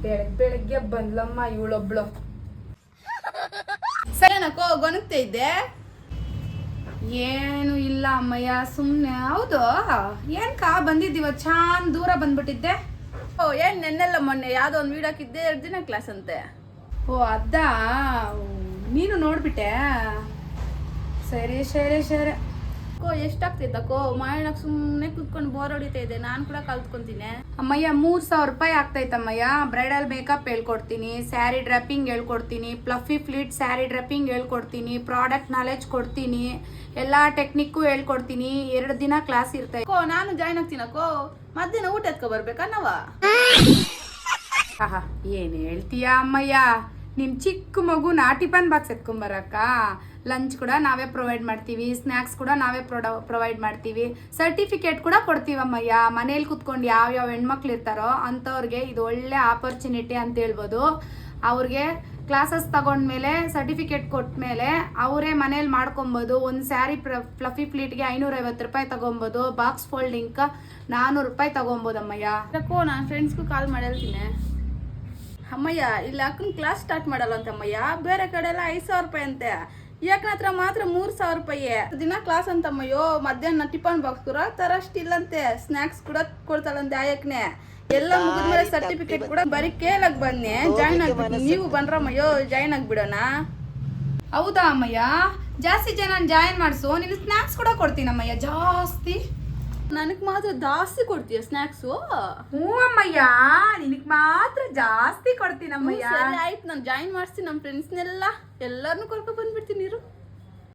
ಬೆಳಗ್ಗೆ ಬಂದ್ಲಮ್ಮ ಇವಳೊಬ್ಳು. ಸರಿನಕ್ಕೋ ಗೊಣಗ್ತಾ ಇದ್ದೆ. ಏನು ಇಲ್ಲ ಅಮ್ಮಯ್ಯ, ಸುಮ್ನೆ. ಹೌದು, ಏನ್ಕ ಬಂದಿದ್ದೀವ ಚಾನ್ ದೂರ ಬಂದ್ಬಿಟ್ಟಿದ್ದೆ? ಓ ಏನ್ ನೆನ್ನೆಲ್ಲ ಮೊನ್ನೆ ಯಾವ್ದೋ ಒಂದು ವೀಡಿಯೋ ಹಾಕಿದ್ದೆ 2 ದಿನ ಕ್ಲಾಸ್ ಅಂತೆ. ಓ ಅದಾ, ನೀನು ನೋಡ್ಬಿಟ್ಟೆ. ಸರಿ ಸರಿ ಸರಿ. ಎಷ್ಟಾಗ್ತೈತಕ್ಕೋ ಮಾಡೋಕೆ ಸುಮ್ಮನೆ ಕುತ್ಕೊಂಡು ಬೋರ್ ಹೊಡಿತಾ ಇದೆ. ನಾನು ಕೂಡ ಕಲ್ತ್ಕೊಂತೀನಿ. ಅಮ್ಮಯ್ಯ 3,000 ರೂಪಾಯಿ ಆಗ್ತೈತಮ್ಮಯ್ಯ. ಬ್ರೈಡಲ್ ಮೇಕಪ್ ಹೇಳ್ಕೊಡ್ತೀನಿ, ಸ್ಯಾರಿ ಡ್ರಪ್ಪಿಂಗ್ ಹೇಳ್ಕೊಡ್ತೀನಿ, ಫ್ಲಫಿ ಫ್ಲೀಟ್ ಸ್ಯಾರಿ ಡ್ರಪ್ಪಿಂಗ್ ಹೇಳ್ಕೊಡ್ತೀನಿ, ಪ್ರಾಡಕ್ಟ್ ನಾಲೆಜ್ ಕೊಡ್ತೀನಿ, ಎಲ್ಲ ಟೆಕ್ನಿಕ್ಕು ಹೇಳ್ಕೊಡ್ತೀನಿ. 2 ದಿನ ಕ್ಲಾಸ್ ಇರ್ತೈತೆ. ನಾನು ಜಾಯ್ನ್ ಆಗ್ತೀನಕ್ಕೋ. ಮಧ್ಯಾಹ್ನ ಊಟ ಎತ್ಕೊ ಬರ್ಬೇಕಾ ನಾವ? ಆಹಾ, ಏನ್ ಹೇಳ್ತೀಯ ಅಮ್ಮಯ್ಯ, ನಿಮ್ ಚಿಕ್ಕ ಮಗು ಟಿಫನ್ ಬಾಕ್ಸ್ ಎತ್ಕೊಂಬರಕ್ಕ. ಲಂಚ್ ಕೂಡ ನಾವೇ ಪ್ರೊವೈಡ್ ಮಾಡ್ತೀವಿ, ಸ್ನ್ಯಾಕ್ಸ್ ಕೂಡ ನಾವೇ ಪ್ರೊವೈಡ್ ಮಾಡ್ತೀವಿ, ಸರ್ಟಿಫಿಕೇಟ್ ಕೂಡ ಕೊಡ್ತೀವಮ್ಮಯ್ಯ. ಮನೇಲಿ ಕುತ್ಕೊಂಡು ಯಾವ್ಯಾವ ಹೆಣ್ಮಕ್ಳು ಇರ್ತಾರೋ ಅಂಥವ್ರಿಗೆ ಇದು ಒಳ್ಳೆ ಆಪರ್ಚುನಿಟಿ ಅಂತ ಹೇಳ್ಬೋದು. ಅವ್ರಿಗೆ ಕ್ಲಾಸಸ್ ತಗೊಂಡ್ಮೇಲೆ ಸರ್ಟಿಫಿಕೇಟ್ ಕೊಟ್ಮೇಲೆ ಅವರೇ ಮನೇಲಿ ಮಾಡ್ಕೊಬೋದು. ಒಂದು ಸ್ಯಾರಿ ಫ್ಲಫಿ ಫ್ಲೀಟ್ಗೆ 550 ರೂಪಾಯಿ ತಗೊಬೋದು. ಬಾಕ್ಸ್ ಫೋಲ್ಡಿಂಗ್ 400 ರೂಪಾಯಿ ತಗೊಬೋದಮ್ಮಯ್ಯ. ಯಾಕೋ ನಾನು ಫ್ರೆಂಡ್ಸ್ಗೂ ಕಾಲ್ ಮಾಡಿ ಹೇಳ್ತೀನಿ. ಅಮ್ಮಯ್ಯ, ಇಲ್ಲಿ ಅಕ್ಕನ ಕ್ಲಾಸ್ ಸ್ಟಾರ್ಟ್ ಮಾಡಲ್ಲ ಅಂತ ಅಮ್ಮಯ್ಯ. ಬೇರೆ ಕಡೆ ಎಲ್ಲ 5,000 ರೂಪಾಯಿ ಅಂತೆ. ಯಾಕನ ಹತ್ರ ಮಾತ್ರ 3,000 ರೂಪಾಯಿ ದಿನ ಕ್ಲಾಸ್ ಅಂತಮ್ಮಯ್ಯೋ. ಮಧ್ಯಾಹ್ನ ಟಿಫನ್ ಬಾಕ್ಸ್ ಕೂಡ ತರಷ್ಟಿಲ್ಲಂತೆ, ಸ್ನ್ಯಾಕ್ಸ್ ಕೂಡ ಕೊಡ್ತಾಳಂತೆ ಆಯಕ್ಕನೆ. ಎಲ್ಲ ಮುಗಿದ್ಮೇಲೆ ಸರ್ಟಿಫಿಕೇಟ್ ಕೂಡ ಬರೀ ಕೇಳಕ್ ಬನ್ನಿ, ಜಾಯ್ನ್ ಆಗ್ಬಿಟ್ಟು ನೀವು ಬನ್ರಮ್ಮಯ್ಯೋ, ಜಾಯ್ನ್ ಆಗ್ಬಿಡೋಣ. ಹೌದಾ ಅಮ್ಮಯ್ಯ? ಜಾಸ್ತಿ ಜನ ಜಾಯಿನ್ ಮಾಡಿಸು, ನಿನ್ ಸ್ನ್ಯಾಕ್ಸ್ ಕೂಡ ಕೊಡ್ತೀನಮ್ಮಯ್ಯ ಜಾಸ್ತಿ. ನನಗ್ ಮಾತ್ರ ಜಾಸ್ತಿ ಕೊಡ್ತೀಯ ಸ್ನ್ಯಾಕ್ಸು? ಹ್ಞೂ ಅಮ್ಮಯ್ಯ, ನಿನಗ್ ಮಾತ್ರ ಜಾಸ್ತಿ ಕೊಡ್ತೀನಮ್ಮಯ್ಯ. ಆಯ್ತು, ನಾನು ಜಾಯಿನ್ ಮಾಡಿಸ್ತೀನಿ. ನಮ್ಮ ಫ್ರೆಂಡ್ಸ್ನೆಲ್ಲ ಎಲ್ಲಾರನ್ನೂ ಕರ್ಕೊಂಡು ಬಂದ್ಬಿಡ್ತೀನಿ ಇರು.